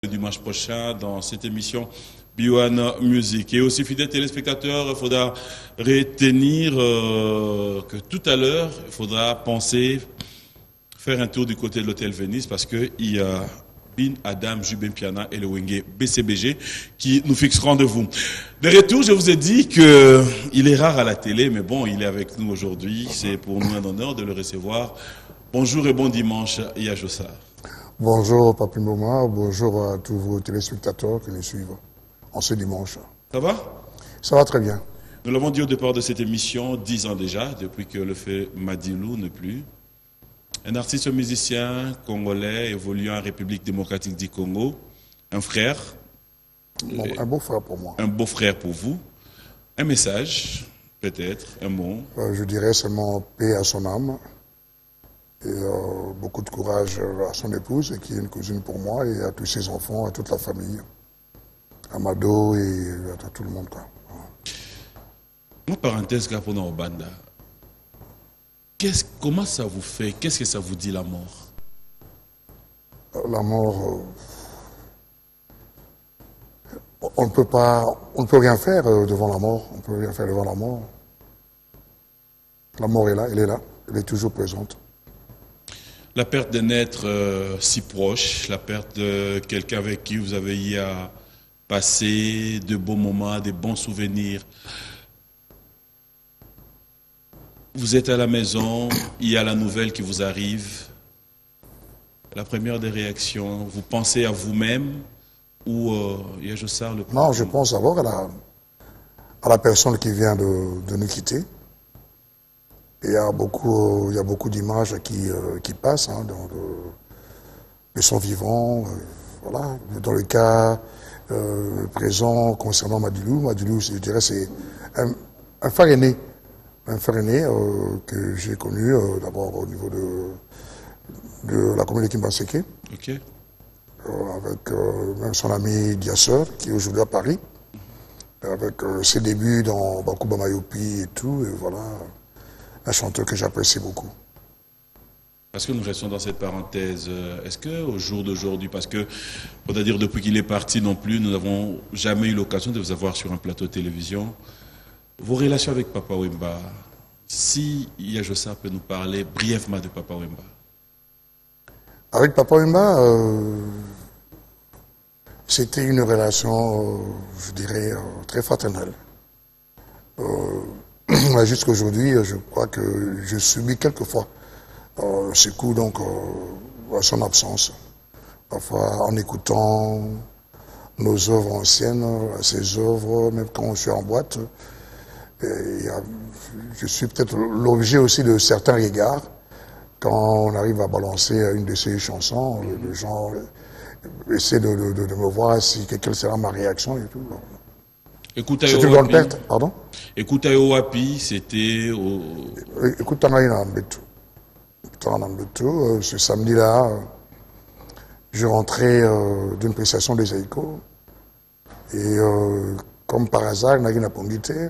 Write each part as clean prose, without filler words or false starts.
Le dimanche prochain dans cette émission Biwana Music. Et aussi, fidèles téléspectateurs, il faudra retenir que tout à l'heure, il faudra penser, faire un tour du côté de l'hôtel Venise parce qu'il y a Bin Adam, Jubin Piana et le Wenge BCBG qui nous fixent rendez-vous. De retour, je vous ai dit qu'il est rare à la télé, mais bon, il est avec nous aujourd'hui. C'est pour nous un honneur de le recevoir. Bonjour et bon dimanche, Yajosa. Bonjour Papi Mouma, bonjour à tous vos téléspectateurs qui nous suivent en ce dimanche. Ça va? Ça va très bien. Nous l'avons dit au départ de cette émission, 10 ans déjà, depuis que le fait Madilou n'est plus. Un artiste musicien congolais évoluant en République démocratique du Congo, un frère. Bon, un beau frère pour moi. Un beau frère pour vous. Un message, peut-être, un mot. Je dirais seulement paix à son âme. Et beaucoup de courage à son épouse, qui est une cousine pour moi, et à tous ses enfants, à toute la famille. À Mado et à tout le monde. Quoi. Une parenthèse, Gapono Obanda. Comment ça vous fait? Qu'est-ce que ça vous dit, la mort? La mort, on ne peut rien faire devant la mort. On ne peut rien faire devant la mort. La mort est là, elle est toujours présente. La perte d'un être si proche, la perte de quelqu'un avec qui vous avez eu à passer de beaux moments, des bons souvenirs. Vous êtes à la maison, il y a la nouvelle qui vous arrive. La première des réactions, vous pensez à vous-même ou Yajosa le... Non, je pense d'abord à la personne qui vient de nous quitter. Il y a beaucoup d'images qui passent de son vivant. Voilà. Dans le cas présent concernant Madilou, je dirais, c'est un frère aîné. Un frère aîné que j'ai connu d'abord au niveau de la commune de Kimbaseke. Okay. Avec même son ami Diasseur, qui est aujourd'hui à Paris. Avec ses débuts dans Bakuba Mayopi et tout. Et voilà. Un chanteur que j'apprécie beaucoup. Parce que nous restons dans cette parenthèse, est-ce qu'au jour d'aujourd'hui, parce que, on doit dire depuis qu'il est parti non plus, nous n'avons jamais eu l'occasion de vous avoir sur un plateau de télévision, vos relations avec Papa Wemba, si Yajosa peut nous parler brièvement de Papa Wemba. Avec Papa Wemba, c'était une relation, je dirais, très fraternelle. Jusqu'à aujourd'hui, je crois que je subis quelquefois ces coups donc à son absence. Parfois en écoutant nos œuvres anciennes, ses œuvres, même quand je suis en boîte, je suis peut-être l'objet aussi de certains regards. Quand on arrive à balancer une de ses chansons, les gens essaient de me voir quelle sera ma réaction et tout. Écoute, c'est une grande perte, pardon. Écoute, Wapi, c'était au... Écoute, ce samedi-là, je rentrais d'une prestation des Aïko. Et comme par hasard, il n'a pas invité.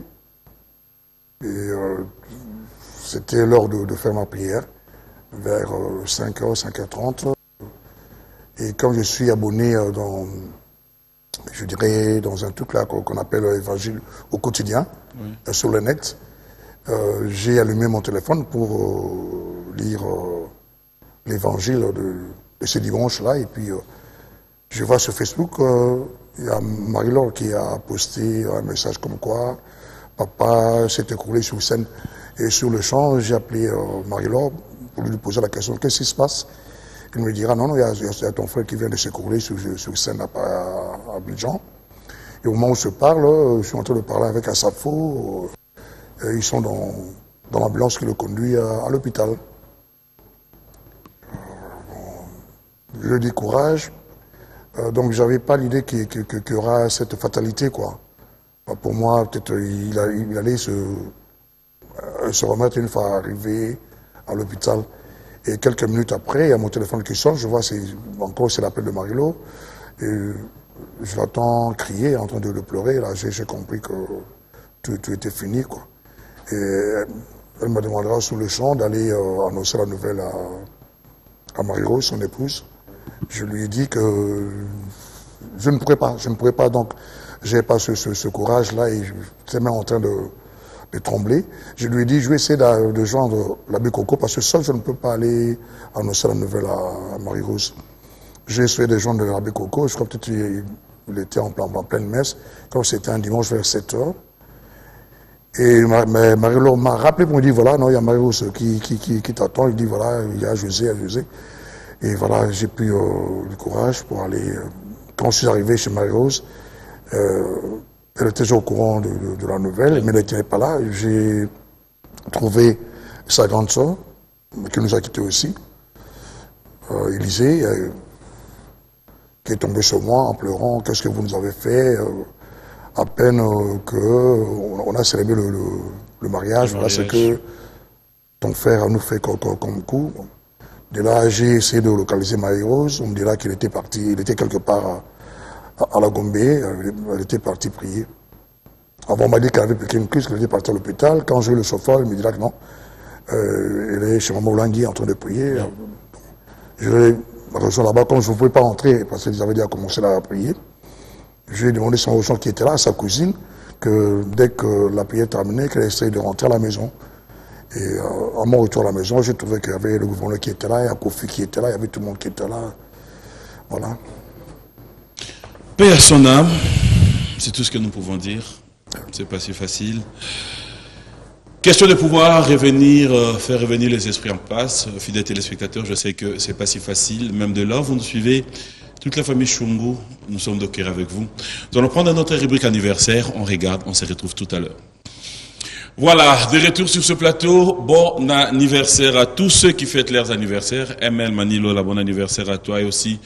Et c'était l'heure de faire ma prière, vers 5h, 5h30. Et comme je suis abonné je dirais, dans un truc là qu'on appelle l'évangile au quotidien, oui. Sur le net. J'ai allumé mon téléphone pour lire l'évangile de ce dimanche-là. Et puis, je vois sur Facebook, il y a Marie-Laure qui a posté un message comme quoi papa s'est écroulé sur scène. Et sur le champ, j'ai appelé Marie-Laure pour lui poser la question, qu'est-ce qui se passe? Il me dira, non, il y a ton frère qui vient de s'écrouler sur scène à Abidjan. Et au moment où je parle, je suis en train de parler avec Asafo. Ils sont dans l'ambulance qui le conduit à l'hôpital. Je dis courage. Donc, j'avais pas l'idée qu'il y aura cette fatalité, quoi. Pour moi, peut-être, il allait se remettre une fois arrivé à l'hôpital. Et quelques minutes après, il y a mon téléphone qui sonne, je vois, c'est l'appel de Marilo. Et je l'entends crier, en train de pleurer. Là, j'ai compris que tout était fini, quoi. Et elle me demandera sur le champ d'aller annoncer la nouvelle à Marilo, son épouse. Je lui ai dit que je ne pourrais pas, donc j'ai pas ce courage-là et j'étais même en train de trembler. Je lui ai dit, je vais essayer de joindre l'abbé Coco parce que seul je ne peux pas aller annoncer la nouvelle à Marie-Rose. J'ai essayé de joindre l'abbé Coco, je crois peut-être qu'il était en pleine messe, comme c'était un dimanche vers 7 heures. Et Marie-Laure m'a rappelé pour me dire, voilà, non, il y a Marie-Rose qui t'attend. Il dit, voilà, il y a José, Et voilà, j'ai pris du courage pour aller. Quand je suis arrivé chez Marie-Rose, elle était déjà au courant de la nouvelle, mais elle n'était pas là. J'ai trouvé sa grande sœur, qui nous a quittés aussi, Élisée, qui est tombée sur moi en pleurant. Qu'est-ce que vous nous avez fait? À peine qu'on a célébré le mariage, voilà ce que ton frère nous fait comme coup. De là, j'ai essayé de localiser Marie-Rose. On me dit là qu'il était parti, il était quelque part à la Gombe, elle était partie prier. Avant, on m'a dit qu'elle avait piqué une crise, qu'elle était partie à l'hôpital. Quand j'ai eu le chauffeur, il me dit là que non. Elle est chez Maman Olangui en train de prier. Je l'ai rejoint là-bas, comme je ne pouvais pas rentrer, parce qu'ils avaient déjà commencé à prier. Je lui ai demandé son rejoint qui était là, à sa cousine, que dès que la prière terminée, qu'elle essaye de rentrer à la maison. Et à mon retour à la maison, j'ai trouvé qu'il y avait le gouverneur qui était là, il y a Kofi qui était là, il y avait tout le monde qui était là. Voilà. Paix à son âme, c'est tout ce que nous pouvons dire. C'est pas si facile. Question de pouvoir revenir, faire revenir les esprits en place. Fidèles téléspectateurs, je sais que c'est pas si facile. Même de là, vous nous suivez. Toute la famille Chungu, nous sommes de cœur avec vous. Nous allons prendre notre rubrique anniversaire. On regarde, on se retrouve tout à l'heure. Voilà, de retour sur ce plateau. Bon anniversaire à tous ceux qui fêtent leurs anniversaires. ML Manilo, la bon anniversaire à toi et aussi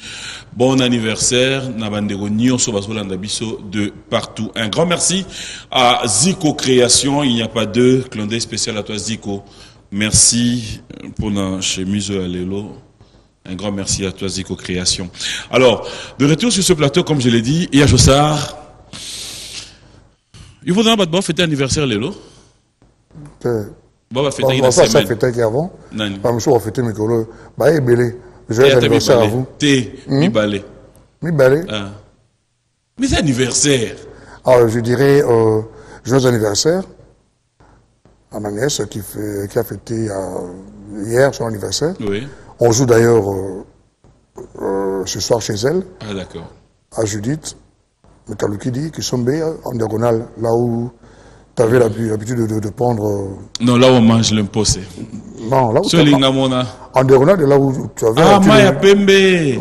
bon anniversaire. Nabandego Nyonso Basolanda Bisso de partout. Un grand merci à Zico Création. Il n'y a pas deux. Clin d'œil spécial à toi Zico. Merci pour la chemise à l'élo. Un grand merci à toi Zico Création. Alors, de retour sur ce plateau, comme je l'ai dit, il y a Jossard. Il faudra d'abord fêter l'anniversaire Lélo. Bon, ça fêtait avant. Pas monsieur, on fêtait mes collègues. Bah, et belé. Joyeux anniversaire à vous. Mi balé. Mi balé. Mais c'est anniversaire. Alors, je dirais, joyeux anniversaire à ma nièce qui a fêté hier son anniversaire. Oui. On joue d'ailleurs ce soir chez elle. Ah, d'accord. À Judith, Mekalukidi, qui sont en diagonale, là où tu avais l'habitude de prendre. Non, là où on mange l'imposé. Non, là où tu en diagonale de là où tu avais. Ah, Maya Pembe.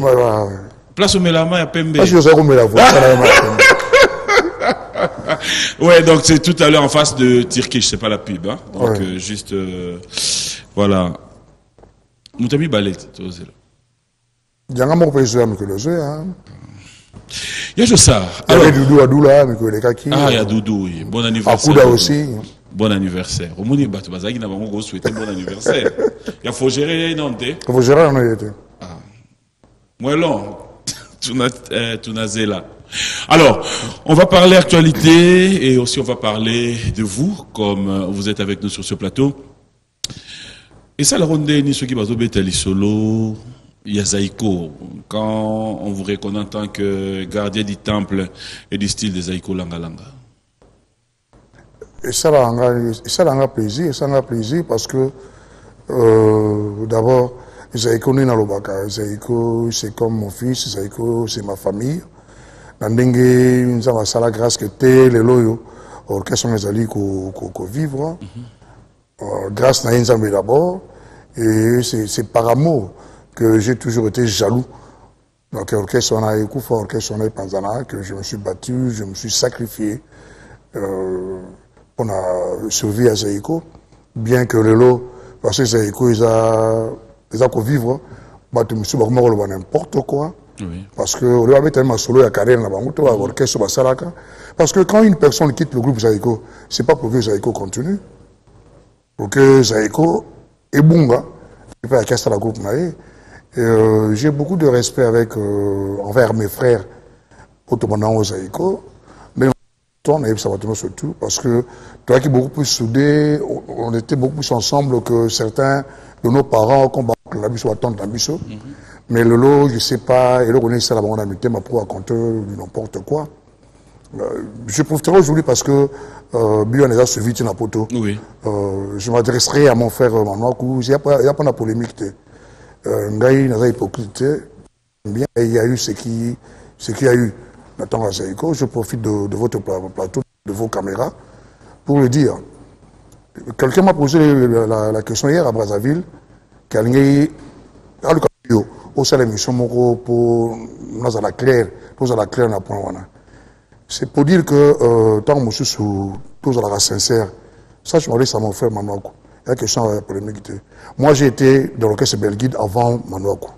Place où Mela Maya Pembe. Je sais où Mela voix. Ouais, donc c'est tout à l'heure en face de Turkish, c'est pas la pub. Hein? Donc juste. Voilà. Nous t'avons mis balai. Il y a un mot pour les hommes que le jeu. Il y a juste ça. Il y a Doudou Adoula, mais que les kaki. Ah, il y a Doudou, oui. Bon anniversaire. Akouda aussi. Bon anniversaire. Au monde, Bazagi n'a pas souhaité bon anniversaire. Il faut gérer, non? Il faut gérer, non? Ah. Moi, long. Tu n'as là. Alors, on va parler actualité et aussi on va parler de vous, comme vous êtes avec nous sur ce plateau. Et ça, la ronde, ni ceux qui vont être solo. Yazaïko, quand on vous reconnaît en tant que gardien du temple et du style de Zaïko Langalanga. Et ça a plaisir parce que d'abord, Zaïko n'est pas l'obaka. Zaïko, c'est comme mon fils, Zaïko, c'est ma famille. Nandenge, nous avons la grâce que t'es, les loyaux, quels sont les alliés qu'on vivre. Grâce à Nzambe d'abord, et c'est par amour que j'ai toujours été jaloux. Donc, l'orchestre on a écouté, l'orchestre on a Panzana, que je me suis battu, je me suis sacrifié pour survivre à Zaïko. Bien que le lot, parce que Zaïko, ils ont qu'à vivre, bah, tu me suis vraiment n'importe quoi. Oui. Parce que le avait tellement solo à carrière là-bas, l'orchestre Bassalaka. Parce que quand une personne quitte le groupe Zaïko, c'est pas pour que Zaïko continue. Pour que Zaïko est bon, il peut acquiescer la groupe Maï. J'ai beaucoup de respect envers mes frères automatiquement aux Zaïko, mais on a eu ça surtout parce que toi qui es beaucoup plus soudés, on était beaucoup plus ensemble que certains de nos parents, comme la biso attend la biso. Mais le lot, je ne sais pas, et le connaît ça, la bande amitié m'a pour raconter n'importe quoi. Je profiterai aujourd'hui parce que Bion est suivi de Napoto. Oui. Je m'adresserai à mon frère Manouakou. Il n'y a pas de polémique. Ngaï n'a pas hypocrite. Bien, il y a eu ce qu'il y a eu. Nathan Azaïko, je profite de votre plateau, de vos caméras, pour le dire. Quelqu'un m'a posé la question hier à Brazzaville, au sein de l'émission pour nous à la claire, c'est pour dire que tant que je suis tous à la sincère, ça je m'adresse à mon frère Manouakou. Il y a une question à polémique. Moi j'ai été dans l'orchestre Belguide avant Manouakou.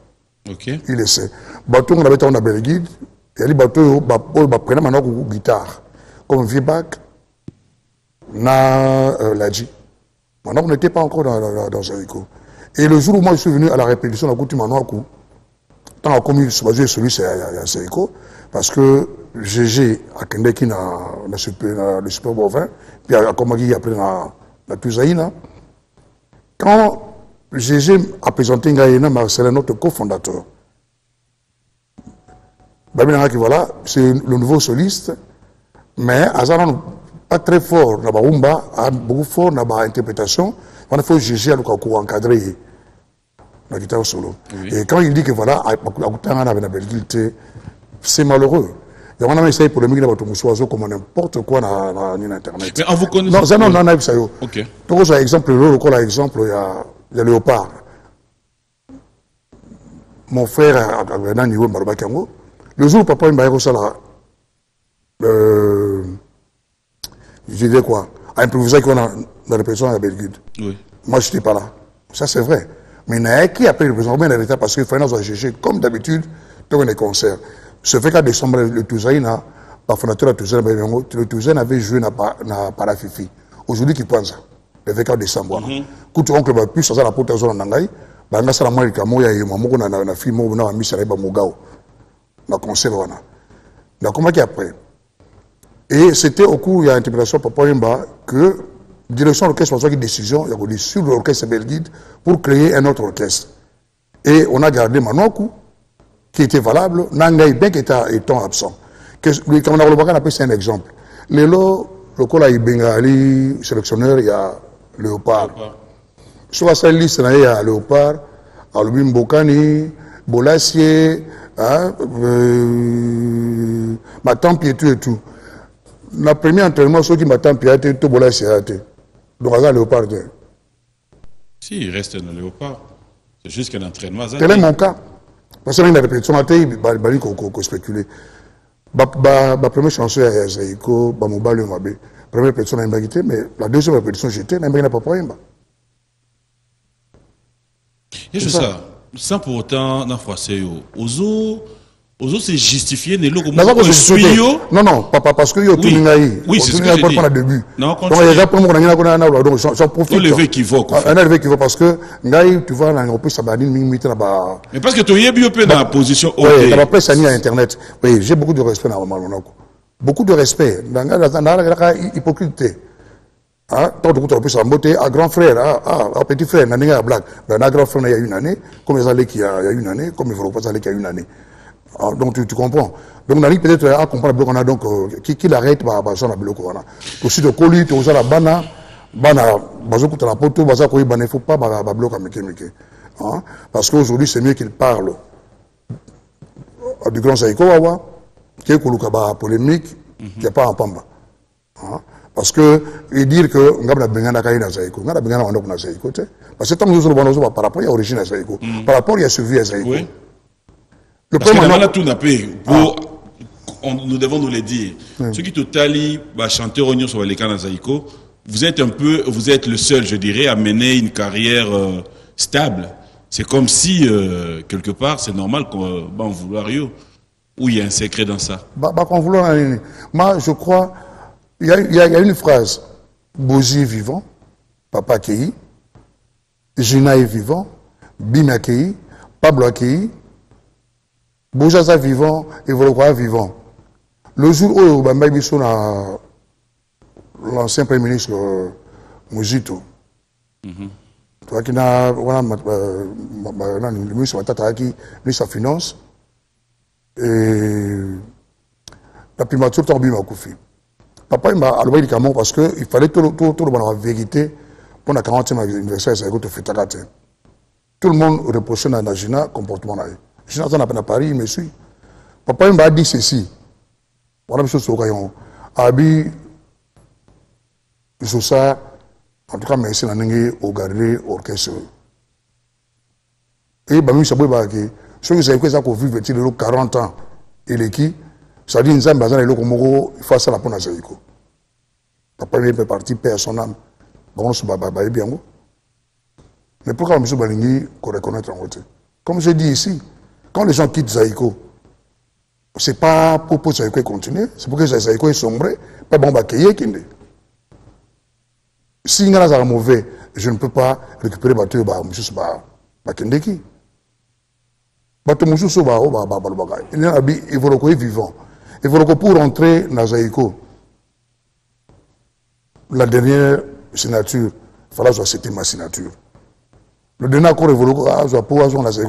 Ok. Il le sait. Bateau on avait été en Belguide, il y a des bateaux qui prenaient Manouakou guitare, comme Vibac, na Ladji. Manouakou n'était pas encore dans Zaïko. Et le jour où moi je suis venu à la répétition de la coutume Manouakou, tant à commis celui c'est à Zaïko, parce que GG a Kendeki le super bovin, puis à Komagi après la Tuzaïna. Quand GG a présenté Ngaïna, Marcelin, notre cofondateur, voilà, c'est le nouveau soliste, mais Azaran pas très fort dans Barumba, beaucoup fort dans l'interprétation, il faut GG à encadrer la guitare solo. Oui. Et quand il dit que voilà, c'est malheureux. Il y a un essai polémique dans comme n'importe quoi dans Internet. Mais en vous connaissant. Non, non, non, ça y est. Ok. Donc, j'ai exemple, il y a Léopard. Mon frère a un niveau de le jour où papa m'a dit ça, j'ai dit quoi? À improviser qu'on a dans les personnes à la Belgique. Oui. Moi, je n'étais pas là. Ça, c'est vrai. Mais il y a qui a pris le président bien l'État parce qu'il fallait nous chercher, comme d'habitude, dans les concerts. Ce fait qu'à décembre, le Touzaï, le fondateur de Touzaï, le Touzaï avait joué dans Parafifi. Aujourd'hui, qui pense ça? Le fait qu'à décembre. Quand tu oncle va plus, ça la porte à zone en Nangaï, bah, on a ça la moitié, il y a un film, on a mis ça là-bas, Mogao. Dans le concert, on a. Donc, comment qu'il après? Et c'était au cours, il y a une interprétation par Papa que direction de l'orchestre, il y a une décision, il y a une sur l'orchestre Belguide pour créer un autre orchestre. Et on a gardé Manouakou, qui était valable, Nangaï, bien qu'étant absent. Comme on a le bagan, c'est un exemple. Le col à Bengali, sélectionneur, il y a Léopard. Sur la liste, il y a Léopard, Alubim Bokani, Bolassier, Matampi et tout. Le premier entraînement, ceux qui Matampi a été tout Bolassier a été. Donc, il y a Léopard. Si, il reste un Léopard. C'est juste qu'un entraînement. Quel est mon cas? Parce que la répétition, il faut spéculer. La première chanson est Zaïko, Bamoba, le Mabé. La première répétition, mais la deuxième répétition, j'étais, il n'y a pas de et c'est ça. Sans pour autant, dans Ozo, c'est justifié, ne l'eau non, non, papa, parce que oui, oui, c'est ce que je dis. Pas début. Non, donc, il y a donc, j'en profite. Un levé qui vaut. Un levé qui vaut parce que, tu vois, on peut s'abandonner une minute là-bas. Mais parce que tu es bien dans la position. Oui, la presse, ça à Internet. Oui, j'ai beaucoup de respect dans Malonako. Beaucoup de respect. Dans la hypocrite. Tant de coup, ça beauté à grand frère, à petit frère, n'a pas blague. Dans grand frère, il y a une année, comme les allées qui a une année, comme il ne faut pas aller qu'il y a une année. Donc tu comprends. Donc on a dit peut-être à comprendre qu'on a donc qui l'arrête par son abloco. Aussi de colis, tu as la bana, bazo la poto, baza koyi bana, il faut pas bloquer meke. Parce qu'aujourd'hui c'est mieux qu'il parle du grand Zaïko Wawa, qui est koluka polémique, qui n'est pas en pamba. Parce que et dire que on a bengana kai na Zaïko, on a bengana wando na Zaïko, parce que tant que nous sommes par rapport à l'origine à Zaïko, par rapport à suivi à Zaïko. Parce que tout n'a pas nous devons nous le dire. Ceux qui totali chanter Ognon sur les canaux Zaïko, vous êtes le seul, je dirais, à mener une carrière stable. C'est comme si, quelque part, c'est normal qu'on va en vouloir, ou il y a un secret dans ça. Moi, je crois, il y a une phrase, Bozi est vivant, Papa Kei, Gina est vivant, Bina Kei, Pablo Kei, Bojaza vivant et Volokwa vivant. Le jour où l'ancien Premier ministre Mojito, toi qui n'a le ministre Matata qui ministre de la finance et la primature Torbi Makoufi. Papa il m'a alloué médicaments parce que il fallait tout le monde la vérité pour la 40e anniversaire ça a fait tout le monde reprochait dans Gina comportement là. Gina dans à Paris il me suit. Papa il m'a dit ceci. Voilà monsieur Sokayon. Abi ça en tout cas merci nanenge au garder orchestre. Et bah monsieur Boy que ceux qui savent que ça qu'on vivre 40 ans et les qui ça dit nzambe bazana eloko moko face à la pona zaiko. Papa il est parti père son âme. Bon ce baba bien. Mais pourquoi monsieur Balingi qu'on reconnaître en côté? Comme je dis ici, quand les gens quittent Zaïko, c'est pas pour Zaïko continuer, c'est pour que Zaïko est sombré, pas bon bakéye kinde. Si il y a un mauvais, je ne peux pas récupérer bateau monsieur bakende qui. Bateau monsieur soba bagay. Il y a il faut le vivant. Il faut pour rentrer dans Zaïko. La dernière signature, il fallait que c'était ma signature. Le dernier accord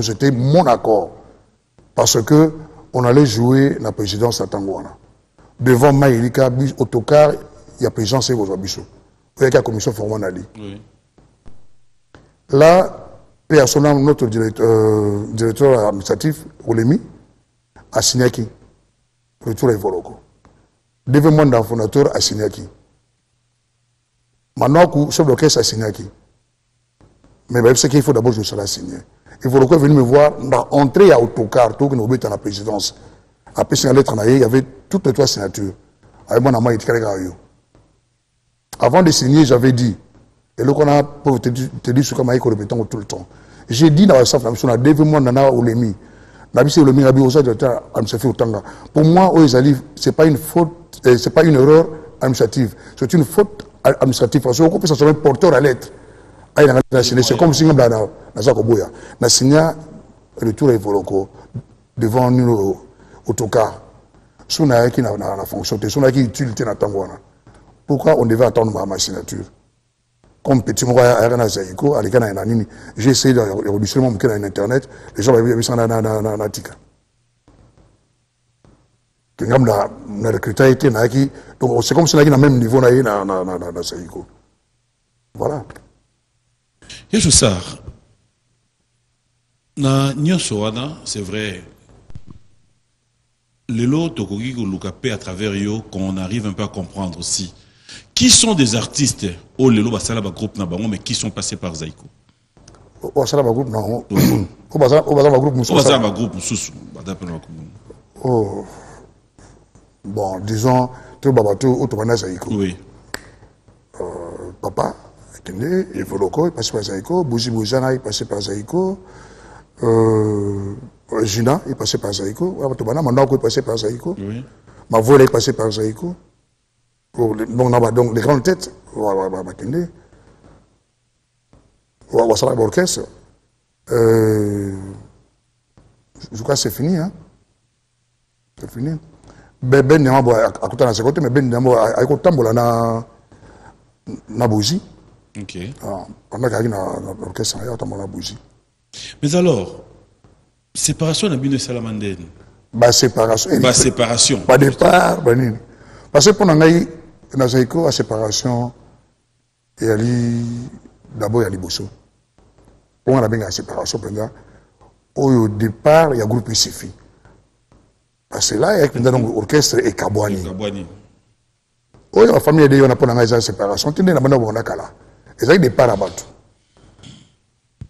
c'était mon accord. Parce que on allait jouer la présidence à Tangouana. Devant Maïlika, autocar, il y a présidence et vos abissous. Il y a la commission formelle. Oui. Là, personnellement, notre directeur administratif, Olemi, a signé qui? Retour à Evoloko. Devant mon fondateur, a signé qui? Maintenant, le chef d'orchestre a signé qui? Mais c'est qu'il faut d'abord que je sois signé. Il faut venir me voir, entrer à autocar, tout que nous dans la présidence. Après, c'est la lettre, il y avait toutes les trois signatures. Avec mon ami, avant de signer, j'avais dit, et là, on a te dire ce qu'on a répété tout le temps. J'ai dit dans la salle, on a devant moi, Nana Olemi. Pour moi, ce n'est pas une faute, c'est pas une erreur administrative. C'est une faute administrative. Parce qu'on peut s'assurer porteur à lettre. C'est comme si on a signé le tour Evoloko devant nous autocar. Si on a qui la fonction, si on a qui utilité dans Tangouana. Pourquoi on devait attendre ma signature? Comme petit moi à Zaïko, à l'écran j'ai essayé de révolutionner mon bouquin sur internet, les gens avaient vu ça dans Tika. Donc c'est comme si on a le même niveau dans Zaïko. Voilà. Yesu Sar, na Nyosoana, c'est vrai, les lots tokogi à travers yo, qu'on arrive un peu à comprendre aussi. Qui sont des artistes au Lelo Basala groupe Nabango, mais qui sont passés par Zaïko? Au Basala groupe non. Au Basala groupe Moussou. Au Basala groupe Moussou. Oh. Bon, disons, tout Babato, Otomana Zaïko. Oui. Papa. Evoloko, il passait par Zaïko, Bouzi Bouzana, il passait par Zaïko, Gina, il passait par Zaïko, Manako, il passait par Zaïko, Mavola, il passait par Zaïko. Donc, les grandes têtes, l'orchestre, je crois que c'est fini, hein. C'est fini. Ben Nyambo, à côté de la seconde, mais Ben Nyambo, à côté de la Bouzi. Ok. Mais alors, séparation de Bine Salamandène. Séparation. Pas départ, parce que pendant la séparation, il y a d'abord il y a Liboso. Pour on a bien la séparation, au départ, il y a un groupe Sifi. Parce que là, il y a un orchestre et Kabouani. Oui, la famille de on a pas la séparation, tu n'es pas dans la kala. Et ça, il n'est pas rabattu.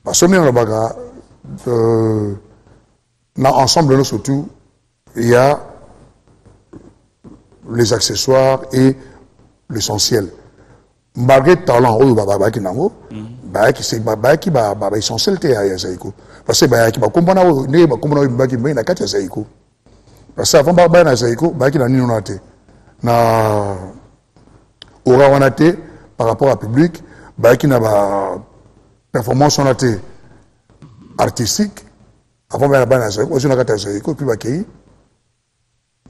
Parce que dans l'ensemble, surtout, il y a les accessoires et l'essentiel. Malgré le talent, c'est essentiel à Zaïko. Parce que il parce que avant de Zaïko, par rapport à public, qui n'a pas performance artistique, avant de puis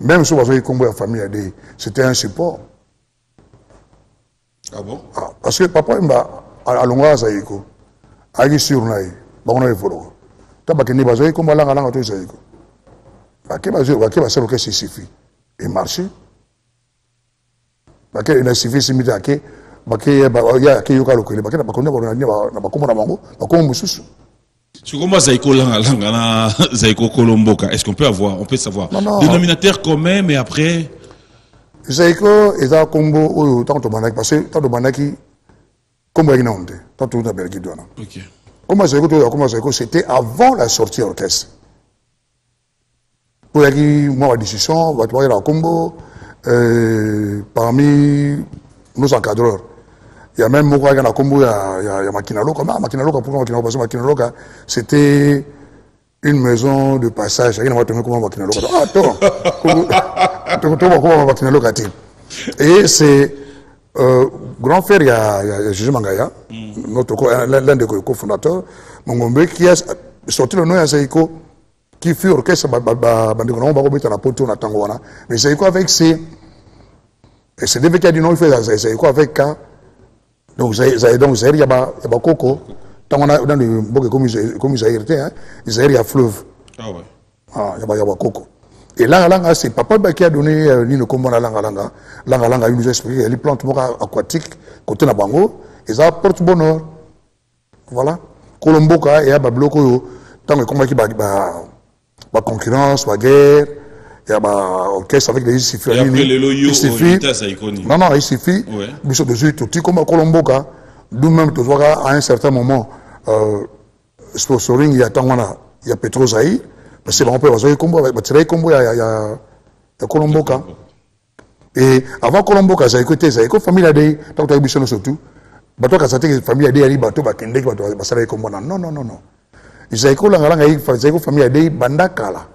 même si on a la famille, c'était un support. Ah bon? Parce que papa, à Longa Zaïko, Agi sur naï, on a évolué. T'as pas qu'une base, comme la langue à Zaïko. Baké base, baké base, le suffit. Et marché. Baké il a suffi si mita ké, baké ya ké yoka lokele, baké na pas connaître na pas comment na mango, pas comment mususu. Sur comment Zaïko langa na Zaïko Kolomboka, est-ce qu'on peut savoir dénominateur commun, mais après Zaïko est à Congo, tant de banaki, parce que tant de banaki, comme il y a une tant de banaki douana. Ok. Comment Zaïko, c'était avant la sortie orchestre. Pour y avoir une décision, on va trouver à Congo, parmi nos encadreurs. Il y a même Mouka à Congo, il y a Makinaloka. Makinaloka, pourquoi Makinaloka? Parce que Makinaloka, c'était une maison de passage. Il y a comment Makinaloka. Ah, comment Makinaloka. Et c'est grand frère, il y a Gigi Mangaya, l'un des cofondateurs, Mongombe, qui a sorti le nom à Zaïko, qui fut orchestre, mais Zaïko avec ses DV qui a dit non, il fait Zaïko avec K. Donc Zaïr, il y a Coco, dans le Boké comme Zaïr, il y a fleuve. Ah ouais. Ah, il y a Coco. Et Langa, c'est papa qui a donné l'île comme Langa, il nous a expliqué, les plantes aquatiques, côté de Bango, et ça porte bonheur. Voilà. Kolomboka, et à Babloko, tant que combat qui va concurrence, va guerre, il y a orchestre avec des sifflets. Il suffit. Non, il suffit. Bishop de Zuit, tout comme Kolomboka, nous-mêmes, tu vois, à un certain moment, sponsoring, il y a Petro Zaï. Parce que on peut avoir combo, il y a Kolomboka. Et avant Kolomboka, Zaïko, famille a des, tant que tu as surtout, bateau qui a été famille a des, bateau qui a été combo. Non. Zaïko, Zaïko, famille a des, bandakala.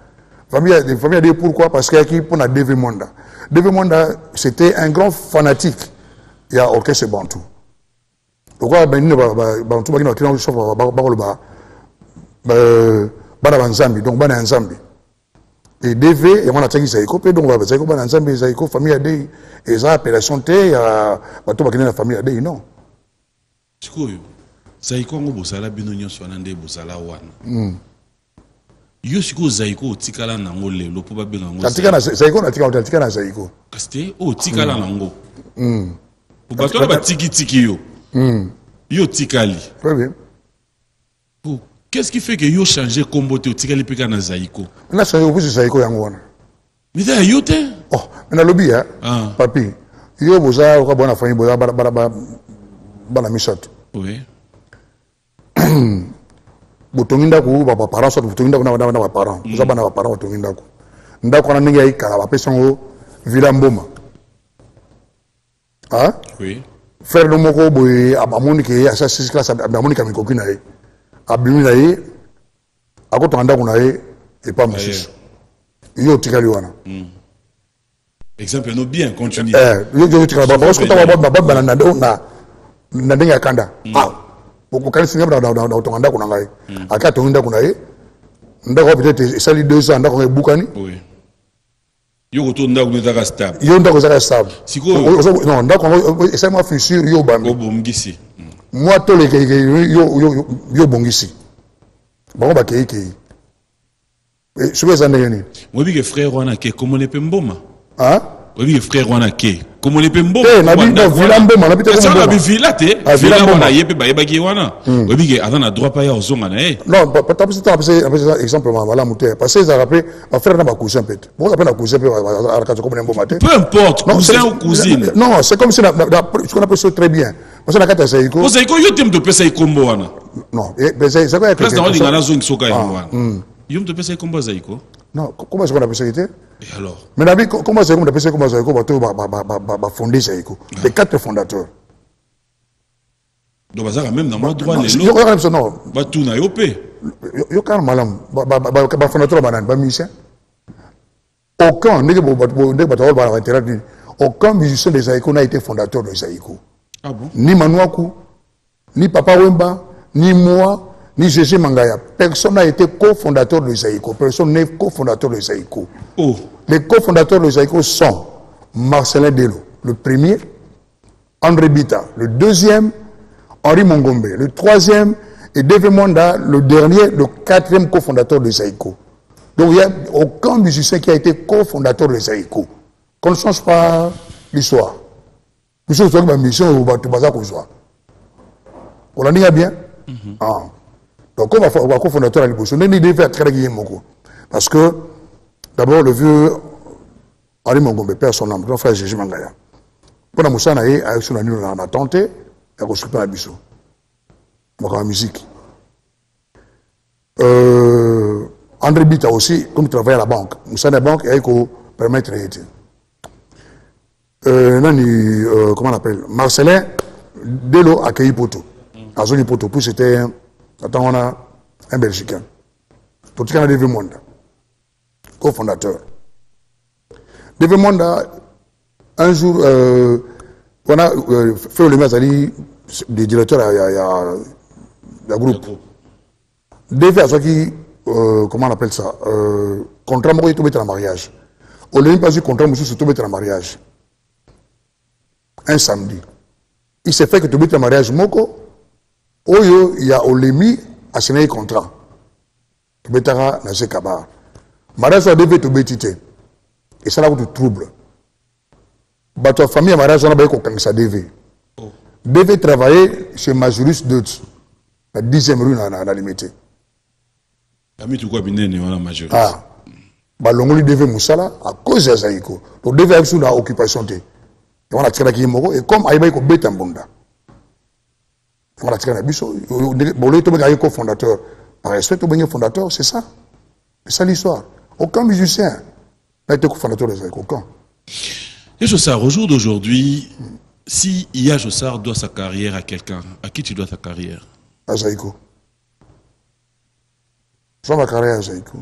Famille a des, pourquoi? Parce qu'il y a qui pour la DV Monda. DV Monda, c'était un grand fanatique. Il y a orchestre Bantou. Pourquoi Bantou, Bana Nzambi, donc Bana Nzambi. Et DV, et on a attaqué Zaïko, donc Zaïko, Bana Nzambi, Zaïko, famille ADI, et ça, appellation T, il y a la famille ADI, non. C'est quoi, Zaïko, on a binonio sur l'andé, Bosala, Wan. Yo, c'est quoi Zaïko, Tikala Nango, le probable Nango. Zaïko, on a Tikala Zaïko. Casté, oh, Tikala Nango. Pour battre la Tiki yo. Yo, Tikali. Très bien. Qu'est-ce qui fait que yo changé combo te Tikali Pika na Zaïko? On a changé au bout de Zaïko Yangouana. Mais t'as yo te? Oh, on a lobby, hein? Papi. Yo, vous avez un bon affaire, vous avez un michot. Oui. Botonginda ku baba parents soit botonginda na bana parents vous abana ba parents botonginda ku ndako na ninga ikala ba pesongo villa mboma ah oui frère no moko boy abamoni ke asa 6 classe abamoni ka mikoki na ye abimi na ye akoto ndako na ye et pas monsieur yo tikali wana exemple no bien continue yo tikali ba parce que ta ba na ndenge kanda ah quand c'est dans ton qu'on a à 4 ans qu'on a peut-être ça 2 ans qu'on a boucani oui yo retourne dans le stable yo ndako za stable non ndako c'est moi fissure yo bambi bongisi moi to le yo bongisi bon ba kei et je vais en aller moi bi que frère wana ke comment les pemboma hein oui que frère wana ke comment les pembo nabi no villa mboma nabi te ko mboma nabi villa te villa wana yepe ba yebaki wana oui que avant na droit pas ya ozonga na non pas exemple voilà muté parce que ça rappelle ma frère na ba cousin peut bon ça peut na cousin peut à la comme mboma te peu importe cousin ou cousine non c'est comme si je connais pas ça très bien on ça na kata Zaïko ko Zaïko yo tem to pesa ikombo wana non mais c'est quoi place dans l'ingana zone soka ya wana yo me to pesa ikombo Zaïko non comment est-ce qu'on a pensé était et alors mais Nabi comment c'est qu'on a pensé comment Zaïko va fonder Zaïko les 4 fondateurs donc bazaka même dans moi droit les lots non ba tuna yo pe yo kan malam ba fondateur ba musicien aucun aucun musicien de Zaïko n'a été fondateur de Zaïko. Ah bon? Ni Manouakou, ni Papa Wemba, ni moi, ni Gégé Mangaya. Personne n'a été cofondateur de Zaïko. Personne n'est cofondateur de Zaïko. Oh. Les cofondateurs de Zaïko sont Marcelin Delo, le premier, André Bita, le deuxième, Henri Mongombe, le troisième, Et Dave Mwanda, le dernier, le 4e cofondateur de Zaïko. Donc il n'y a aucun musicien qui a été cofondateur de Zaïko. Qu'on ne change pas l'histoire. Nous sommes sur ma mission, on va tout baser comme ça. On l'a dit bien. Donc on va cofondateur à l'époque. On a dit faire très bien parce que d'abord le vieux Henri Mongombe perd son âme, mon frère Jésus Mangaya. Pendant Moussa Naé, avec son année, on a tenté, il a construit la biseau. La musique. André Bita aussi, comme il travaille à la banque. Moussa la banque, il a permettre de comment on appelle Marcelin Delo a accueilli Poto. À Zone Poto, puis c'était on a un Belgicain. Poto qui a Dave Mwanda, cofondateur. Dave Mwanda, un jour, on a fait le Mazali, des directeurs à groupe. Dave a qui, comment on appelle ça, contrat moi tout mettre en mariage. On n'a pas eu contrat monsieur tout mettre en mariage. Un samedi. Il s'est fait que tu mettes en mariage moko. Oyo il y a Olemi à signer contrat. Tu mettras dans ce cabaret. Mariage devait te bétiter. Et ça là où tu troubles. Bah ta famille à mariage on a bien qu'on ça devait. Devait travailler chez Majorus Deutz. La 10e rue dans la limité. Ami tu quoi bien on a Majorus. Ah. Bah l'ongoli devait Moussala à cause de Zaïko. Donc devait être sous la occupation de. On a tiré qui moko et comme Aïba ko beta mbonda. On a tiré na biso. Bolé to be co-fondateur. Par respect to be fondateur, c'est ça. C'est ça l'histoire. Aucun musicien n'a été co-fondateur de Zaïko. Aucun. Et Jossard, au jour d'aujourd'hui, si Iya Jossard doit sa carrière à quelqu'un, à qui tu dois ta carrière? À Zaïko. Je dois ma carrière à Zaïko.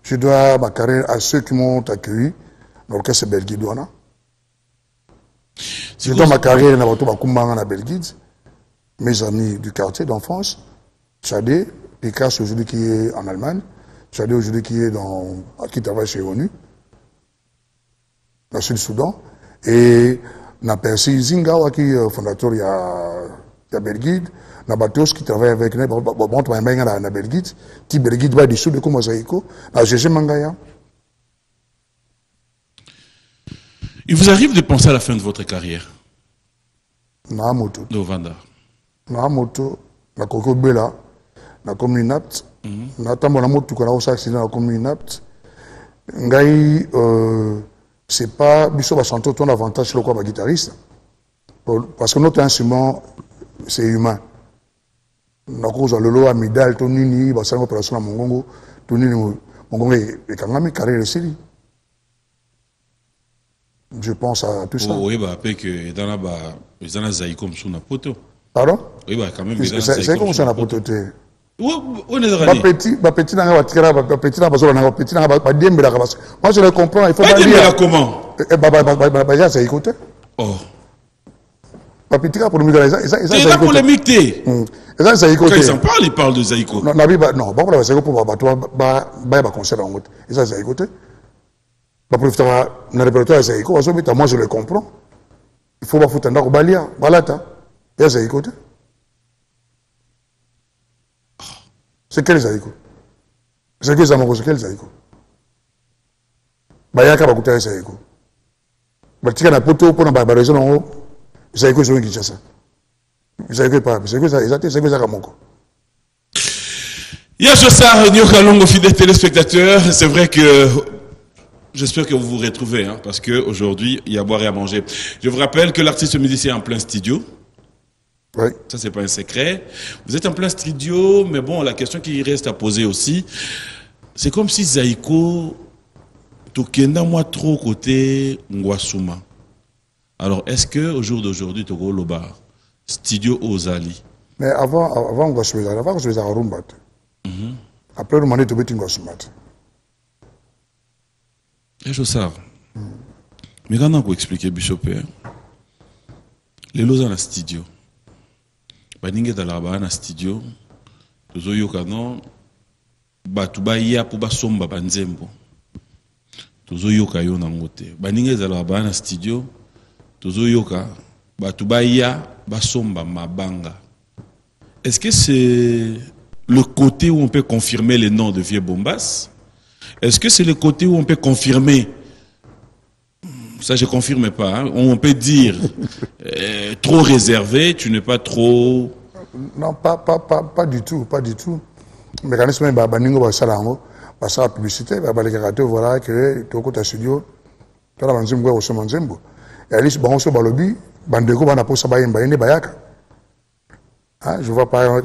Je dois ma carrière à ceux qui m'ont accueilli dans l'orchestre Belguidouana. Je dois ma carrière à Belguide, mes amis du quartier d'enfance, Tchadé, Picasso aujourd'hui qui est en Allemagne, Tchadé aujourd'hui qui travaille chez ONU, dans le Sud-Soudan, et Napersi Zingawa qui est fondateur de Belguide, Nabatos qui travaille avec nous, na Belguide, qui Belguide va du Sud de Komozaïko, na Gégé Mangaya. Il vous arrive de penser à la fin de votre carrière? Namoto. De Vanda. Namoto, na Koko Bela, na comme inapte. Na tambo na moto kana osa accident na comme inapte. Ngai c'est pas biso ba chanter ton avantage sur le quoi ba guitariste. Parce que notre instrument c'est humain. Na cause le lo amidal to nini ba sanga opération na mongongo, to nini mongongo e kangami carrière de série. Je pense à tout ça. Oui, bah, après que dans la Zaïko comme sur poto. Pardon? Oui, bah, quand même. C'est comme ça, la poto. Où est-ce petit, moi, je le comprends. Il faut pas dire. Comment? Oh. Petit, pour le c'est la polémique. Quand ils en parlent, ils parlent de Zaïko. Non, pas pour la Zaïko, pour toi, concert en route. Et ça, Zaïko. Moi je le comprends. Il faut pas foutre un balia. Balata. Il y a Zaïko. C'est quel Zaïko? C'est quel Zaïko? C'est quel Zaïko? Bayaka va coûter Zaïko. Batika na poto pour na raison Zaïko c'est un Kinshasa. Zaïko pas. Zaïko ça Kamoko. Iya Jossard, Nyoka Longo, fidèles téléspectateurs, c'est vrai que j'espère que vous vous retrouvez, hein, parce qu'aujourd'hui, il y a à boire et à manger. Je vous rappelle que l'artiste musicien est en plein studio. Oui. Ça, c'est pas un secret. Vous êtes en plein studio, mais bon, la question qui reste à poser aussi, c'est comme si Zaïko, Tokenda moi trop côté Ngwasuma. Alors, est-ce que au jour d'aujourd'hui, Togo Loba, studio Ozali? Mais avant Ngwasuma, avant je faisais à Rumbat. Après, on m'a dit de Ngwasuma. Et Jossard, mais quand on expliquer Bishop, les lots dans la studio, baningue dans la studio, les oyokano, batubaya pour basomba banzembo, les oyokayo nangote, baningue dans la studio, les oyoka, batubaya basomba mabanga. Est-ce que c'est le côté où on peut confirmer les noms de Vieux Bombas? Est-ce que c'est le côté où on peut confirmer, ça je ne confirme pas, hein, où on peut dire trop réservé, tu n'es pas trop... Non, pas du tout, pas du tout. Le mécanisme, c'est que la publicité, voilà que tu as un studio, tu as un studio, tu as un studio. Et Alice, tu as un lobby,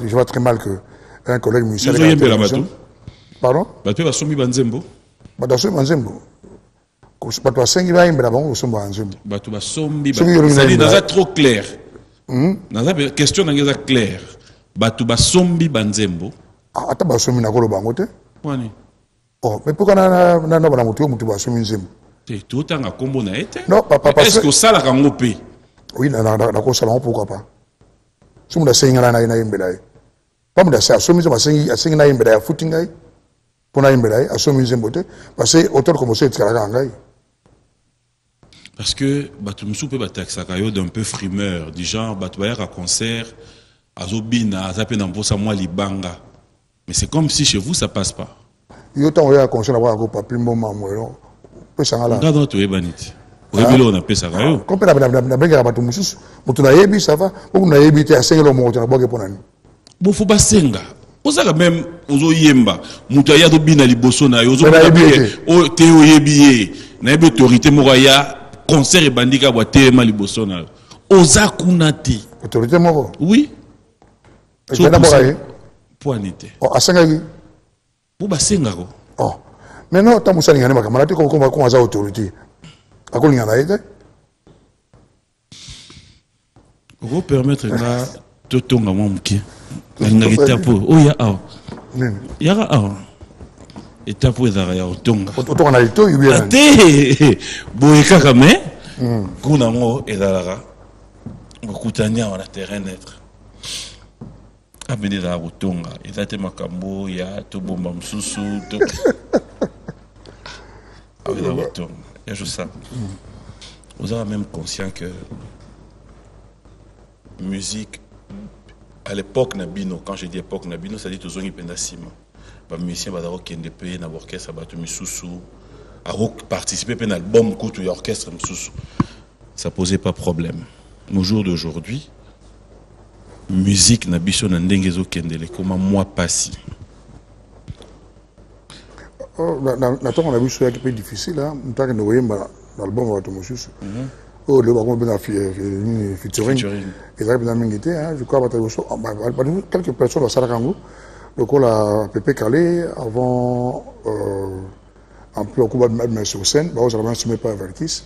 je vois très mal qu'un collègue musicien... Pardon? Tu as un banzembo. C'est trop clair. La question est claire. Tu as sombi banzembo. Ah, tu as sombi na kolo bangote? Oh, mais pourquoi na moto tu as sombi nzembo? Tout le temps combo na été. Non, papa. Est-ce que ça la rangopé? Oui, na salon pourquoi pas? Si on a sengi na imbelai. Pas on a sombi sengi na imbelai footingai. Pour na imbelai, a sombi nzembo te parce que auteur comme ça tikala ngai. Parce que tu me soupes d'un peu frimeur, du genre tu vas à concert, azobina, zape na mposa moi libanga. Mais c'est comme si chez vous ça passe pas. Yo tant à concert na ko papi moment moi non. Pesa ngala. Ngado to ebaniti. Oyebilo na pesa kayo. Comme na benga ba to mususu, mutu na yebi ça va, ou na yebi te asengelo mo to na boke ponani. Bo fo basenga. Ozaka même ozo yemba, mutu ya do bina liboso na yo ozo o te oyebi na yebi autorité moraya. Concert et bandika boa téma liboso na oza kunati autorité moko oui so d'abord poinité oh asengaki bo basenga ko oh mais non ta musani ngane makamala te ko aza autorité akolinga na ete ko permettre nga totonga mo mki nga gitapo oya aw yara aw étape ezaka ya kotonga otonga na lito ibia te boye kaka me kuna ngo ezalaka bakutani awa na terrain d'être abende ezalaka kotonga eza te makambo ya tobomba mosusu ezalaka kotonga ya josa ozala même conscient que musique à l'époque Nabino, quand je dis époque Nabino, ça dit tozongi penda sima les musiciens vont participer à l'orchestre, à participer à l'album de l'orchestre. Ça ne posait pas de problème. Au jour d'aujourd'hui, la musique n'a pas de comme moi passé. On a vu ce qui est difficile. On a vu l'album de Mosus. Oh, le baron a fait featuring. Je crois que quelques personnes au Sarakango. Le col a Pépé Calais avant un peu au coup de mettre sur scène, bah on s'est mis pas vers qui.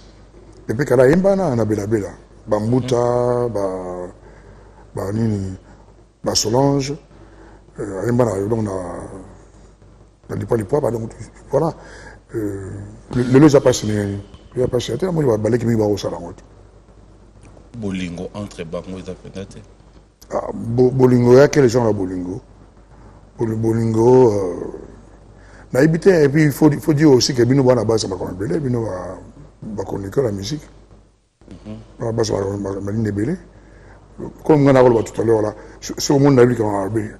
Pépé Calais imbana na bela bela, bambuta, nini, Solange, imbana donc na lipa donc voilà. Le les a passé, il a passé. Moi je vais balayer qui me va au salon. Bolingo entre bango et zapendate. Ah, bolingo ya quel genre la bolingo? Pour le bolingo, et puis il faut dire aussi que Bino Bana base à Belé, Bino va connaître la musique. La base à Maline Belé. Comme on a dit tout à l'heure là, sur le monde a vu qu'on a vu.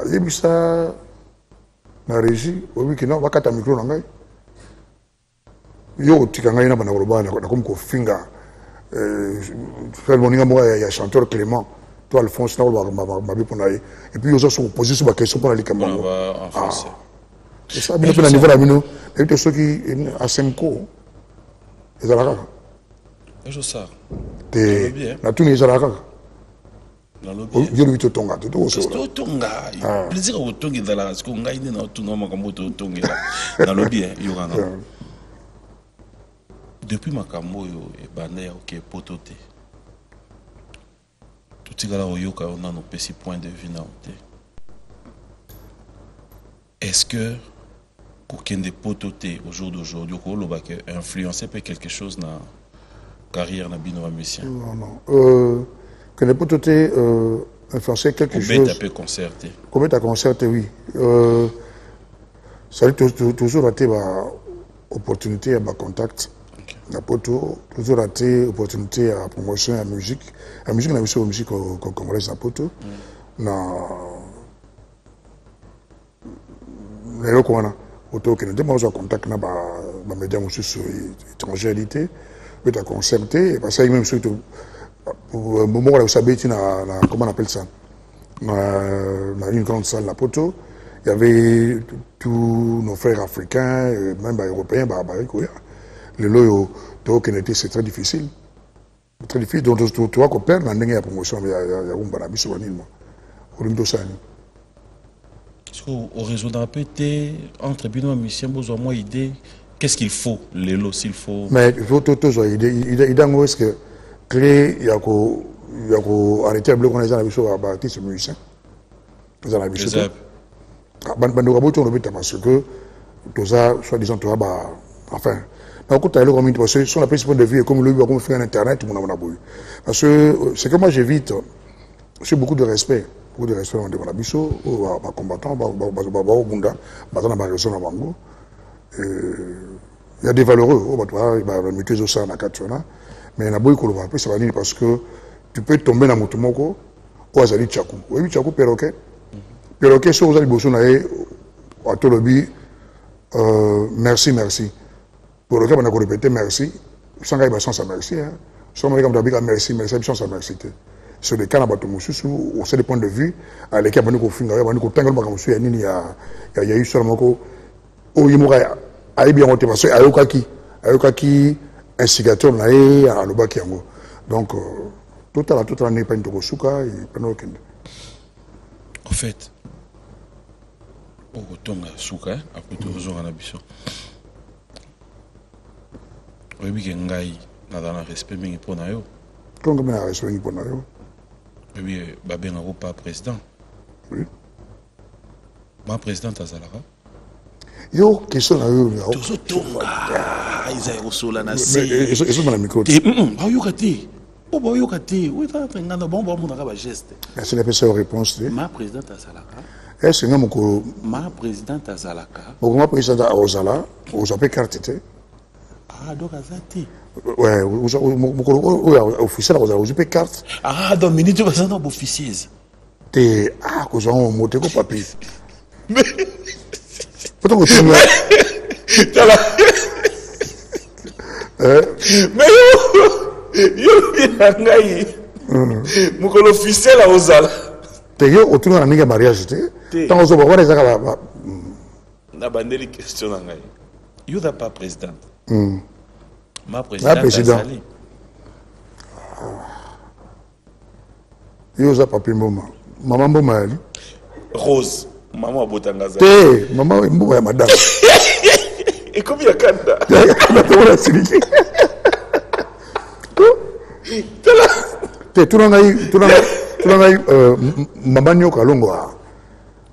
Il y a ça, la régie, oui, qui n'a pas de micro dans le yo, tu as un comme Kofinga. Il y a chanteur Clément. Toi, Alphonse, et puis ils ont posé sur la question pour la Likambango. En français. C'est ça, bien au niveau de la mino, il y a ceux qui à Semco. Ils ont la caca. Je sais. La tournée, ils ont la caca. Dans le bien. Je lui tonga, tout au sol. Tonga. Plaisir au tonga dans la sconga, il y a un tonga, tonga. Dans le bien, il y aura. Depuis ma camo et banner, ok, pototé. Tout ce que on a nos petits points de vue. Est-ce que aucun des pototés au jour d'aujourd'hui a influencé quelque chose dans la carrière de Bino musicien? Non. Que les pototés influencé quelque chose. Combien tu as concerté? Combien tu as concerté, oui. Ça a toujours été opportunité à contact. La poto, toujours été opportunité à promotion à la musique. La musique, on a vu sur la musique congolaise à poto. lelo kwana otokende te mozwa contact na bamédia mosusu étrangérité peut à concerté parce que même surtout moment où ça bêti comment on appelle ça dans une grande salle la Poto il y avait tous nos frères africains même européens le loyo tokende c'est très difficile donc tu vois qu'on perd la dernière promotion il y a un banabiso banilma olimto sani. Est-ce qu'au réseau d'APT, entre Bino et Michel, vous avez moins idée qu'est-ce qu'il faut, les lots, s'il faut. Mais il faut tout idée. Il est que clé, il y a arrêter le bloc on est dans la bicho à bâtir ce musicien. Dans la bicho. Parce que tout ça, soi-disant, tu vas enfin. Parce que sur la principale de vie, comme le comme fait en internet, tout le monde a bougé. Parce que c'est que moi j'évite, j'ai beaucoup de respect. Beaucoup de respect devant la bicho, aux combattants, aux bunda, dans la région de Bango. Il y a des valeureux, il y a des mutuelles au sein de la Katchona, mais il y a beaucoup de gens qui va parce que tu peux tomber dans le Motomoko ou à Zali Tchakou. Oui, Tchakou, perroquet. Perroquet, si vous avez besoin à tout le but, merci, merci. Perroquet, on a répété merci. Sans qu'il y ait sans merci. Sans qu'il y ait merci, merci, sans merci. Sur les cas au sein des points de vue, à l'équipe, il y a eu seulement il y a bien motivation, il instigateur, donc, tout l'année, pas une tokosuka, et pas de en fait, au Tonga, Souka, après tout, vous aurez un abusson. Oui, mais il y a un respect, mais il y a un Comment il y a un respect, mais il y a un oui, Babé n'a pas président. Oui. Ma présidente Azalara. Yo, question à eux. Tous Tonga. Ils ont reçu la nation. Ils sont dans la micro. Bayokati. Oh, Bayokati. Oui, t'as un bon geste. C'est la personne réponse. Ma présidente Azalara. Est-ce que ma présidente Azalaka. Ma présidente Azala, vous avez carte. Ah, donc Azati. Ouais, officiel, vous avez carte. Ah, donc, minute, vous avez officier. Ah, vous avez monté au papier. Mais. Pourtant, vous avez. Mais yo, l'officiel à Ozala. Yo, autour de la mariage, tant que vous avez na bandeli question na ngai. You n'as pas président. Ma président. Yo za papi mboma. Maman mboma ali. Rose. Maman abotangaza. Maman mboma ya madame. Et comme il y a Kanda. Tulanga maman nyoka longwa.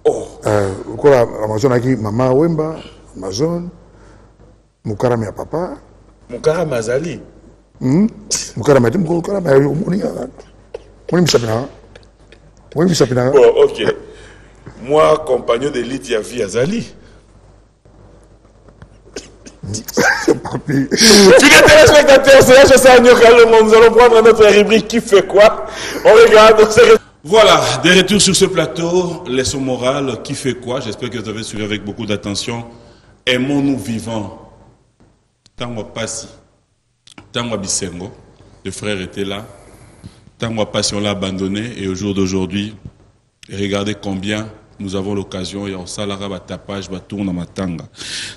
Oh. Kola Amazon aki mama Wemba, Amazon. Mukarame ya papa. Mukara Mazali. Mukara Mazali. Mukara Mazali. Bon, ok. Moi, compagnon d'élite, il y a vie Azali. Fidèles téléspectateurs, c'est là que ça nous allons prendre notre rubrique qui fait quoi. On regarde. Voilà, des retours sur ce plateau. Leçon morale, qui fait quoi. J'espère que vous avez suivi avec beaucoup d'attention. Aimons-nous vivants. Tango Passi, Tango Bisengo, le frère était là. Tango Passi, on l'a abandonné. Et au jour d'aujourd'hui, regardez combien nous avons l'occasion. Et on salara tapage, tourne à matanga.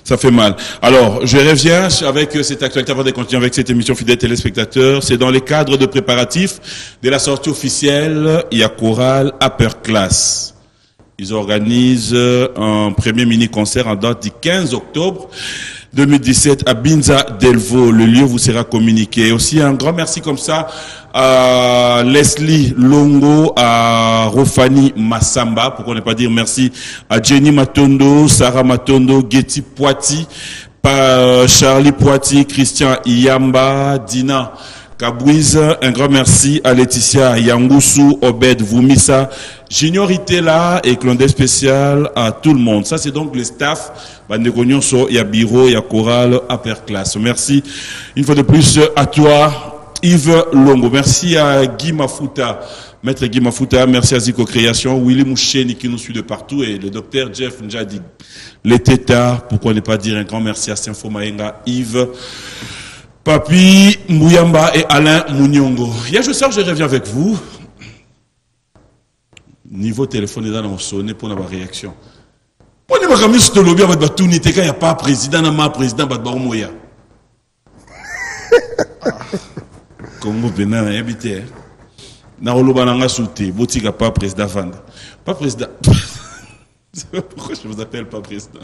Ça fait mal. Alors, je reviens avec cette actualité avant de continuer avec cette émission fidèle téléspectateurs. C'est dans les cadres de préparatifs de la sortie officielle. Il y a chorale Upper Class. Ils organisent un premier mini-concert en date du 15 octobre. 2017 à Binza Delvaux, le lieu vous sera communiqué. Aussi un grand merci comme ça à Leslie Longo, à Rofani Massamba, pourquoi ne pas dire merci à Jenny Matondo, Sarah Matondo, Getty Poiti, Charlie Poiti, Christian Iyamba, Dina Kabouiz, un grand merci à Laetitia Yangusu, Obed Voumissa, Junior Itela et Clondé spécial à tout le monde. Ça, c'est donc le staff. Il y a bureau, il y a chorale, upper class. Merci une fois de plus à toi, Yves Longo. Merci à Guy Mafuta, maître Guy Mafuta. Merci à Zico Création, Willy Moucheni qui nous suit de partout et le docteur Jeff Njadi. Les Tétards, pourquoi ne pas dire un grand merci à Sinfo Maenga, Yves, Papi Mouyamba et Alain Mounyongo. Hier, je reviens avec vous. Niveau téléphone, il y a un sonné pour avoir réaction. On est pas mis sur le lobby avec Batouni, il n'y a pas président, il n'y a pas président, il y a Congo Bénin a habité. Na Olobananga souté, Botika pas président Vanda. Pas président. Pourquoi je vous appelle pas président?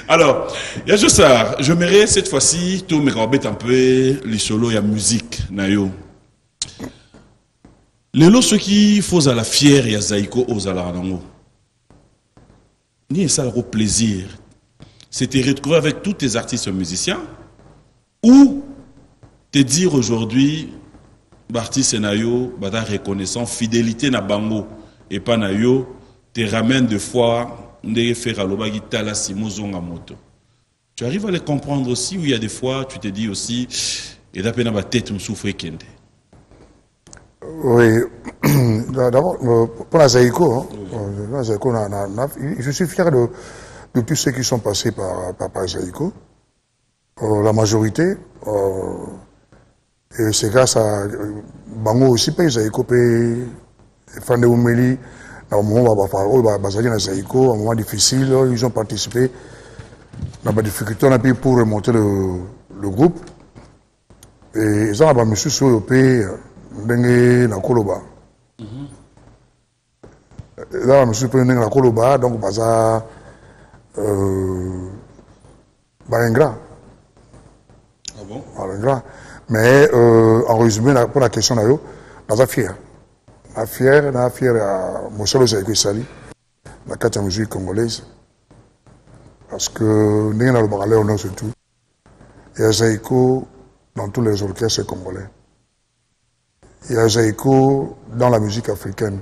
Alors, il y a juste ça. Je m'aimerais cette fois-ci, tout me remettre un peu les solos et la musique. Nayo. Les lots, ceux qui font à la fière et à Zaïko aux Alaranango. Ni ça au plaisir. C'était retrouver avec tous tes artistes musiciens ou te dire aujourd'hui, artiste nayo, bata reconnaissant, fidélité na bango et pas nayo, te ramène de fois, ndenge faire aloba gitala simozonga moto. Tu arrives à les comprendre aussi ou il y a des fois, tu te dis aussi, et d'après na ba tête me souffre kende. Oui, d'abord, pour la Zaïko, je suis fier de tous ceux qui sont passés par Zaïko. La majorité, et c'est grâce à Bango aussi, Zaïko, Fande Oumeli, à un moment un moment difficile, ils ont participé dans la difficulté pour remonter le groupe. Et ils ont un monsieur sur le pays. Na Koloba. Là, je suis prêt à Koloba, donc baza Barengra. Ah bon? Barengra. Mais en résumé, pour la question, baza fier. La fier à Moussolo Zaïko Sali, la carte de musique congolaise. Parce que nous avons le parallèle au nord surtout. Il y a Zaïko dans tous les orchestres congolais. Il y a Zaïko dans la musique africaine.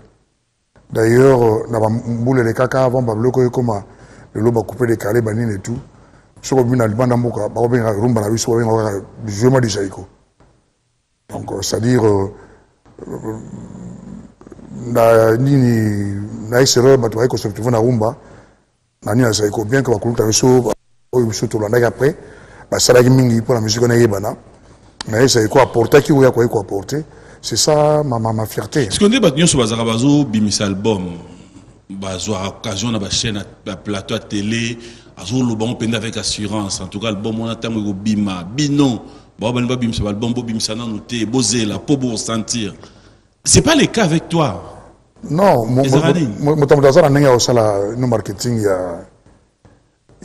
D'ailleurs, dans les caca avant, le loba coupé des calés, banines et tout. Ce qu'on a dit, je m'en dis Zaïko. Donc, c'est-à-dire, bien que après, ça a été pour la musique mais Zaïko apporté qui a apporté. C'est ça ma fierté. Est-ce qu'on dit que nous avons bimis album, occasion de chaîne, plateau à télé, avec assurance. En tout cas, l'album on attend le bima, binon, album pour sentir. C'est pas le cas avec toi. Non, mon marketing il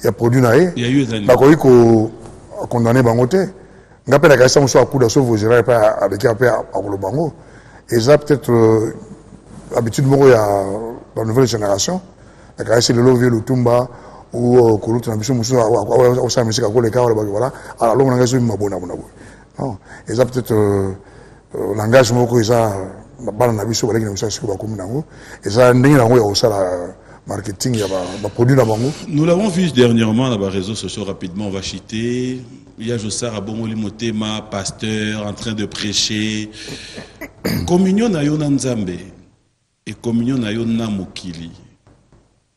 y a produit naé. Il y a eu des années. Condamné bangoté. Je suis avec Bango. Et ça, peut-être, habitude, il y a la nouvelle génération. C'est le Lovier, le Tumba, ou Koulout, la mission, la musique, voilà. Alors, l'homme, il y a et ça, peut-être, l'engagement, il y a la mission, il y a la mission, et ça, il y a marketing, il y a produit dans Bango. Nous l'avons vu dernièrement dans les réseaux sociaux, rapidement, on va chiter. Il y a Jossar Abongoli Motema, pasteur, en train de prêcher. Communion na yo Nzambe et communion na yo Namokili.